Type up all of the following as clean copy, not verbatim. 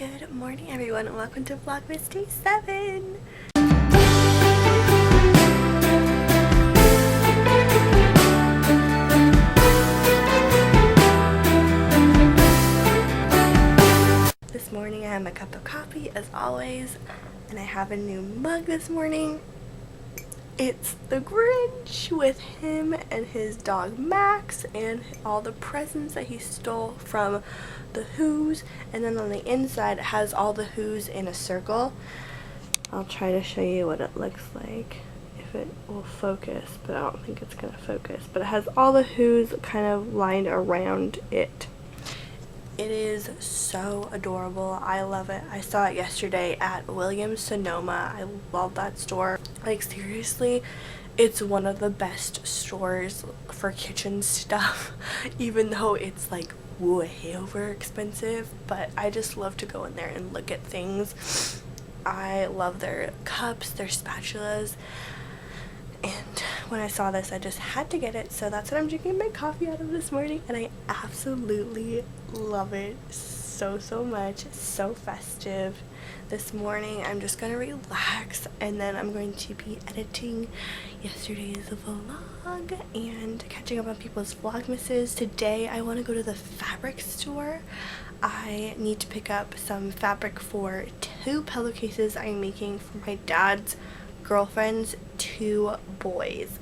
Good morning everyone and welcome to Vlogmas Day 7. This morning I have my cup of coffee as always, and I have a new mug this morning. It's the Grinch with him and his dog Max and all the presents that he stole from the Who's, and then on the inside it has all the Who's in a circle. I'll try to show you what it looks like if it will focus, but I don't think it's gonna focus. But it has all the Who's kind of lined around it. It is so adorable. I love it. I saw it yesterday at Williams Sonoma. I love that store. Like seriously, it's one of the best stores for kitchen stuff, even though it's like way over expensive. But I just love to go in there and look at things. I love their cups, their spatulas. And when I saw this, I just had to get it, so that's what I'm drinking my coffee out of this morning, and I absolutely love it so much. It's so festive. This morning I'm just gonna relax, and then I'm going to be editing yesterday's vlog and catching up on people's vlogmases. Today I want to go to the fabric store. I need to pick up some fabric for 2 pillowcases I'm making for my dad's girlfriend's 2 boys.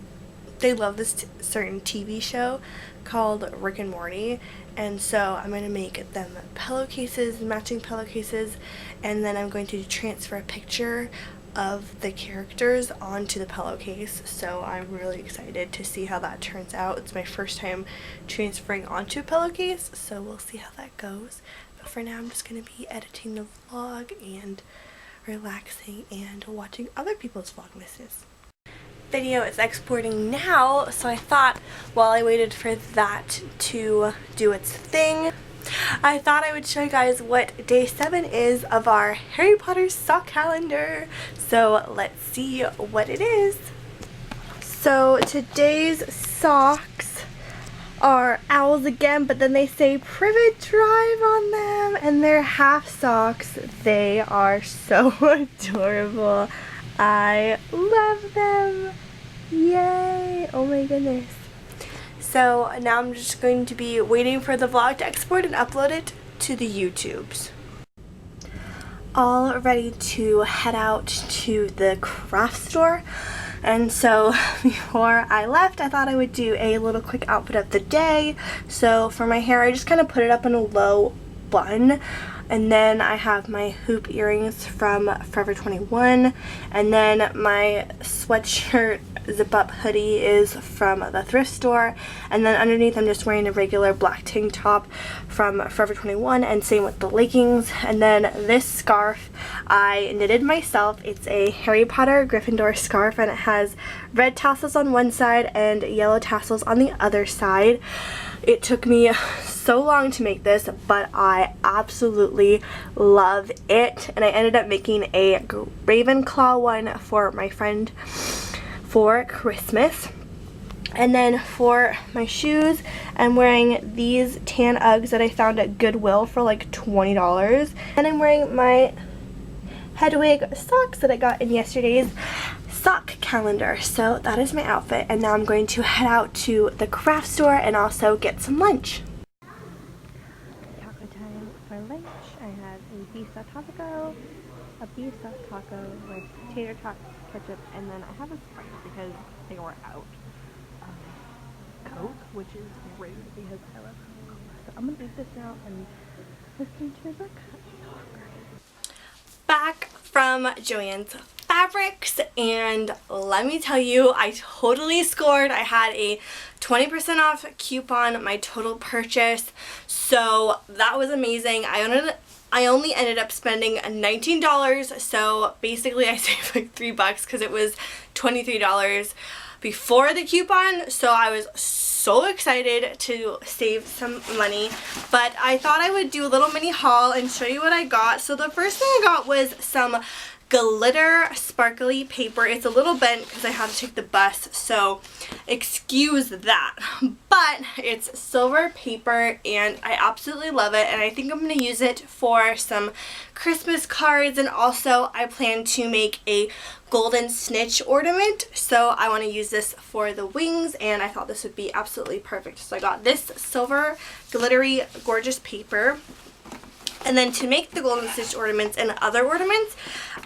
They love this certain TV show called Rick and Morty, and so I'm going to make them pillowcases, matching pillowcases, and then I'm going to transfer a picture of the characters onto the pillowcase. So I'm really excited to see how that turns out. It's my first time transferring onto a pillowcase, so we'll see how that goes. But for now I'm just going to be editing the vlog and relaxing and watching other people's vlogmases. Video is exporting now, so I thought while I waited for that to do its thing, I thought I would show you guys what day 7 is of our Harry Potter sock calendar. So let's see what it is. So today's socks are owls again, but then they say Privet Drive on them, and they're half socks. They are so adorable. I love them. Yay! Oh my goodness. So now I'm just going to be waiting for the vlog to export and upload it to the YouTubes. All ready to head out to the craft store. And so before I left, I thought I would do a little quick outfit of the day. So for my hair, I just kind of put it up in a low bun. And then I have my hoop earrings from Forever 21. And then my sweatshirt zip-up hoodie is from the thrift store. And then underneath I'm just wearing a regular black tank top from Forever 21, and same with the leggings. And then this scarf I knitted myself. It's a Harry Potter Gryffindor scarf, and it has red tassels on one side and yellow tassels on the other side. It took me so long to make this, but I absolutely love it. And I ended up making a Ravenclaw one for my friend for Christmas. And then for my shoes, I'm wearing these tan Uggs that I found at Goodwill for like $20. And I'm wearing my Hedwig socks that I got in yesterday's sock calendar. So that is my outfit, and now I'm going to head out to the craft store and also get some lunch. Taco time for lunch. I had a beef sauce taco, with tater tot ketchup, and then I have a Sprite because they were out of Coke, which is rude because I love Coke. So I'm gonna eat this now and listen to the book. Back from Joann's Fabrics, and let me tell you, I totally scored. I had a 20% off coupon on my total purchase, so that was amazing. I only ended up spending $19, so basically I saved like $3 because it was $23 before the coupon, so I was so excited to save some money. But I thought I would do a little mini haul and show you what I got. So the first thing I got was some glitter sparkly paper. It's a little bent because I had to take the bus, so excuse that. But it's silver paper and I absolutely love it, and I think I'm going to use it for some Christmas cards, and also I plan to make a golden snitch ornament, so I want to use this for the wings, and I thought this would be absolutely perfect. So I got this silver glittery gorgeous paper. And then to make the golden stitch ornaments and other ornaments,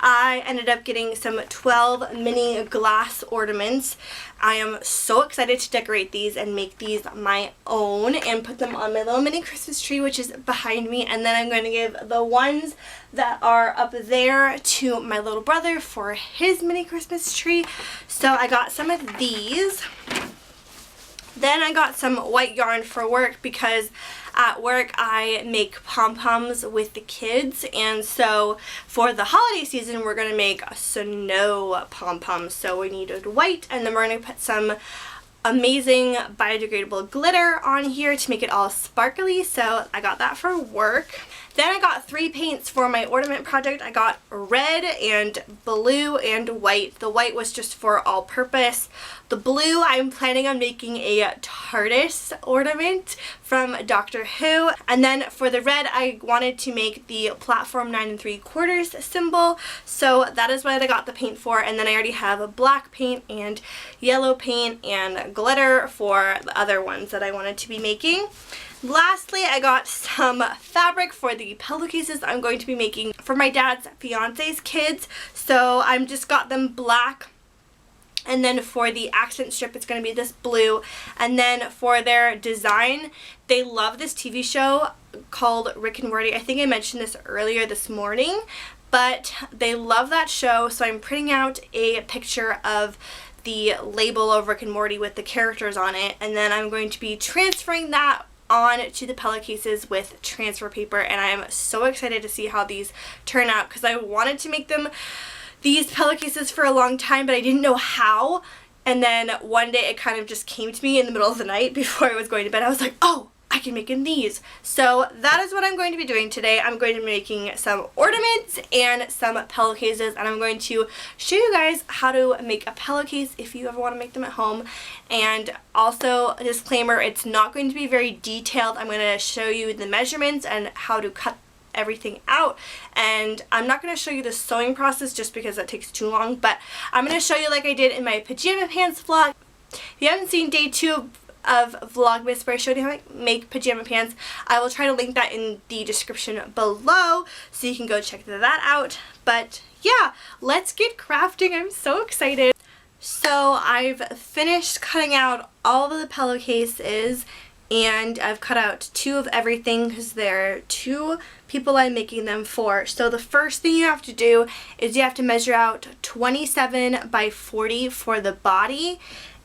I ended up getting some 12 mini glass ornaments. I am so excited to decorate these and make these my own and put them on my little mini Christmas tree, which is behind me. And then I'm going to give the ones that are up there to my little brother for his mini Christmas tree. So I got some of these. Then I got some white yarn for work because at work I make pom-poms with the kids, and so for the holiday season we're going to make snow pom-poms. So we needed white, and then we're going to put some amazing biodegradable glitter on here to make it all sparkly, so I got that for work. Then I got 3 paints for my ornament project. I got red and blue and white. The white was just for all-purpose. The blue, I'm planning on making a TARDIS ornament from Doctor Who. And then for the red, I wanted to make the platform 9 3/4 symbol. So that is what I got the paint for. And then I already have black paint and yellow paint and glitter for the other ones that I wanted to be making. Lastly, I got some fabric for the pillowcases I'm going to be making for my dad's fiance's kids. So I've just got them black. And then for the accent strip, it's going to be this blue. And then for their design, they love this TV show called Rick and Morty. I think I mentioned this earlier this morning, but they love that show. So I'm printing out a picture of the label of Rick and Morty with the characters on it. And then I'm going to be transferring that on to the pillowcases with transfer paper. And I'm so excited to see how these turn out because I wanted to make these pillowcases for a long time, but I didn't know how. And then one day it kind of just came to me in the middle of the night before I was going to bed. I was like, oh, I can make these. So that is what I'm going to be doing today. I'm going to be making some ornaments and some pillowcases, and I'm going to show you guys how to make a pillowcase if you ever want to make them at home. And also, a disclaimer, it's not going to be very detailed. I'm going to show you the measurements and how to cut everything out, and I'm not going to show you the sewing process just because that takes too long, but I'm going to show you like I did in my pajama pants vlog. If you haven't seen day 2 of Vlogmas where I showed you how to make pajama pants, I will try to link that in the description below so you can go check that out. But yeah, let's get crafting. I'm so excited. So I've finished cutting out all of the pillowcases, and I've cut out 2 of everything because there are 2 people I'm making them for. So the first thing you have to do is you have to measure out 27 by 40 for the body.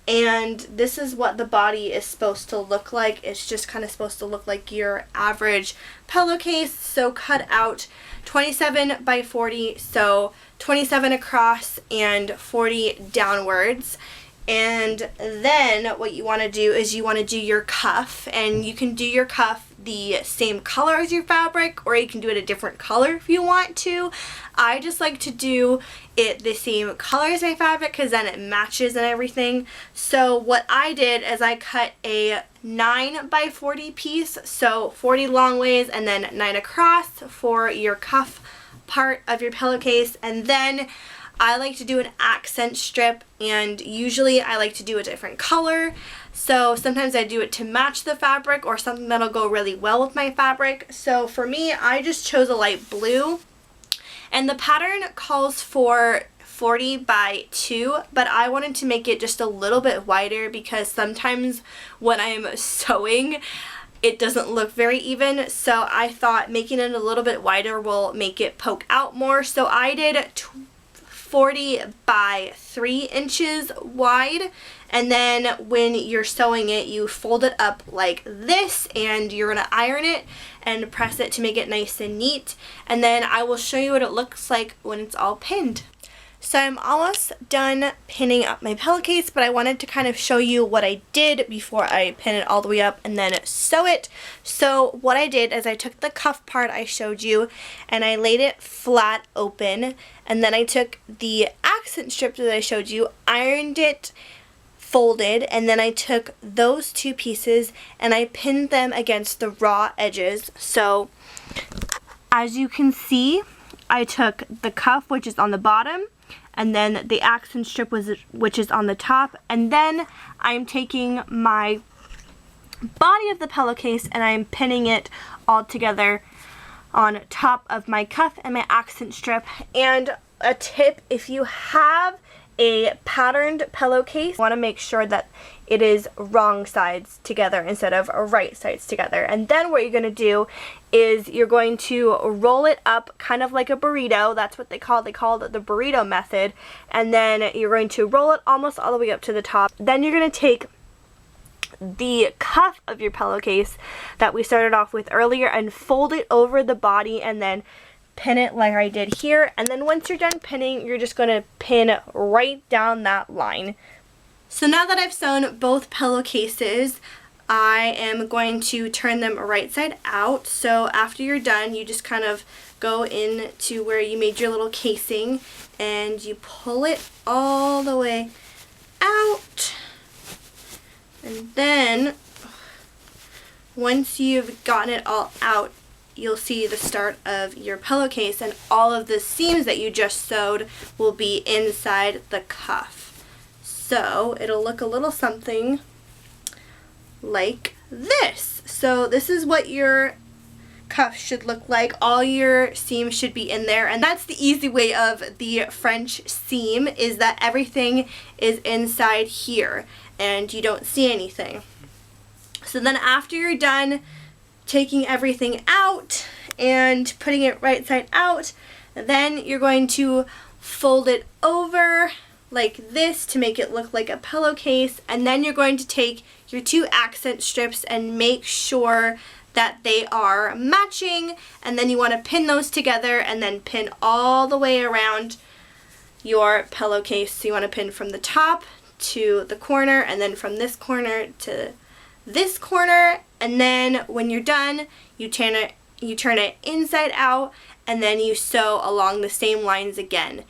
And this is what the body is supposed to look like. It's just kind of supposed to look like your average pillowcase. So cut out 27 by 40, so 27 across and 40 downwards. And then what you want to do is you want to do your cuff, and you can do your cuff the same color as your fabric, or you can do it a different color if you want to. I just like to do it the same color as my fabric because then it matches and everything. So what I did is I cut a 9 by 40 piece, so 40 long ways and then 9 across for your cuff part of your pillowcase. And then I like to do an accent strip, and usually I like to do a different color. So sometimes I do it to match the fabric or something that'll go really well with my fabric. So for me, I just chose a light blue, and the pattern calls for 40 by 2, but I wanted to make it just a little bit wider because sometimes when I'm sewing, it doesn't look very even. So I thought making it a little bit wider will make it poke out more. So I did 40 by 3 inches wide, and then when you're sewing it, you fold it up like this, and you're going to iron it and press it to make it nice and neat. And then I will show you what it looks like when it's all pinned. So I'm almost done pinning up my pillowcase, but I wanted to kind of show you what I did before I pin it all the way up and then sew it. So what I did is I took the cuff part I showed you and I laid it flat open, and then I took the accent strip that I showed you, ironed it, folded, and then I took those two pieces and I pinned them against the raw edges. So as you can see, I took the cuff, which is on the bottom, and then the accent strip, which is on the top, and then I'm taking my body of the pillowcase and I'm pinning it all together on top of my cuff and my accent strip. And a tip, if you have a patterned pillowcase, you want to make sure that it is wrong sides together instead of right sides together. And then what you're going to do is you're going to roll it up kind of like a burrito. That's what they call it the burrito method. And then you're going to roll it almost all the way up to the top. Then you're going to take the cuff of your pillowcase that we started off with earlier and fold it over the body and then pin it like I did here. And then once you're done pinning, you're just going to pin right down that line. So now that I've sewn both pillowcases, I am going to turn them right side out. So after you're done, you just kind of go in to where you made your little casing and you pull it all the way out. And then once you've gotten it all out, you'll see the start of your pillowcase, and all of the seams that you just sewed will be inside the cuff. So it'll look a little something like this. So this is what your cuff should look like. All your seams should be in there, and that's the easy way of the French seam, is that everything is inside here and you don't see anything. So then after you're done taking everything out and putting it right side out, then you're going to fold it over like this to make it look like a pillowcase, and then you're going to take your two accent strips and make sure that they are matching, and then you want to pin those together and then pin all the way around your pillowcase. So you want to pin from the top to the corner and then from this corner to this corner, and then when you're done, you turn it inside out and then you sew along the same lines again.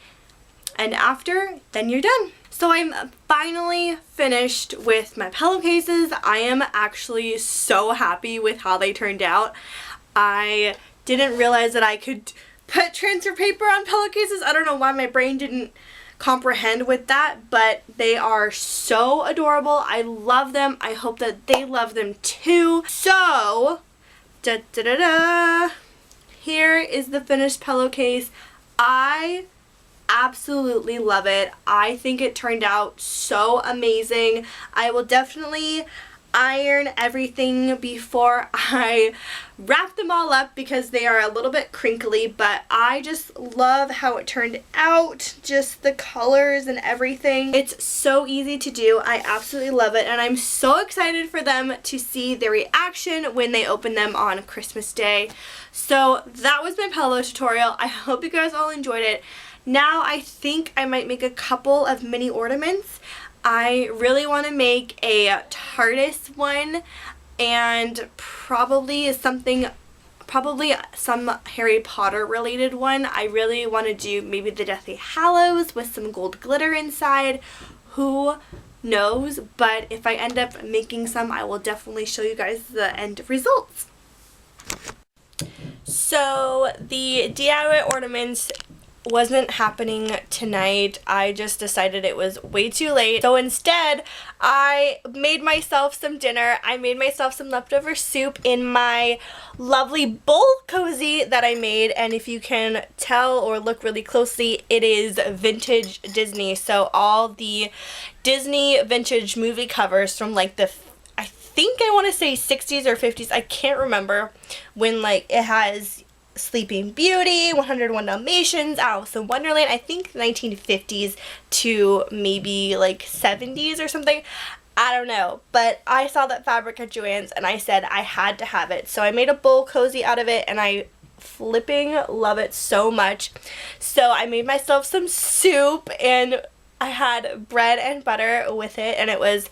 And after, then you're done. So I'm finally finished with my pillowcases. I am actually so happy with how they turned out. I didn't realize that I could put transfer paper on pillowcases. I don't know why my brain didn't comprehend with that, but they are so adorable. I love them. I hope that they love them too. So, here is the finished pillowcase. I absolutely love it. I think it turned out so amazing. I will definitely iron everything before I wrap them all up because they are a little bit crinkly, but I just love how it turned out, just the colors and everything. It's so easy to do. I absolutely love it, and I'm so excited for them to see their reaction when they open them on Christmas Day. So that was my pillow tutorial. I hope you guys all enjoyed it. Now I think I might make a couple of mini ornaments. I really want to make a TARDIS one and probably some Harry Potter related one. I really want to do maybe the Deathly Hallows with some gold glitter inside. Who knows? But if I end up making some, I will definitely show you guys the end results. So the DIY ornaments wasn't happening tonight. I just decided it was way too late. So instead, I made myself some dinner. I made myself some leftover soup in my lovely bowl cozy that I made. And if you can tell or look really closely, it is vintage Disney. So all the Disney vintage movie covers from like the, I think I want to say 60s or 50s. I can't remember, when like it has Sleeping Beauty, 101 Dalmatians, Alice in Wonderland, I think 1950s to maybe like 70s or something. I don't know, but I saw that fabric at Joann's and I said I had to have it. So I made a bowl cozy out of it and I flipping love it so much. So I made myself some soup and I had bread and butter with it, and it was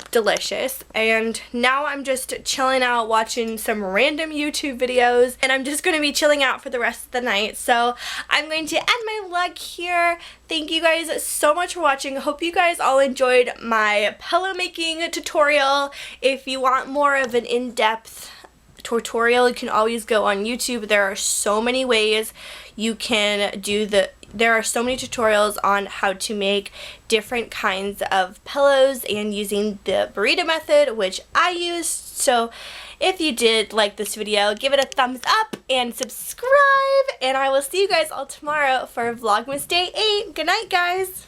delicious. And now I'm just chilling out watching some random YouTube videos, and I'm just going to be chilling out for the rest of the night. So I'm going to end my vlog here. Thank you guys so much for watching. Hope you guys all enjoyed my pillow making tutorial. If you want more of an in-depth tutorial, you can always go on YouTube. There are so many ways you can do there are so many tutorials on how to make different kinds of pillows and using the burrito method, which I used. So if you did like this video, give it a thumbs up and subscribe, and I will see you guys all tomorrow for Vlogmas Day 8. Good night, guys.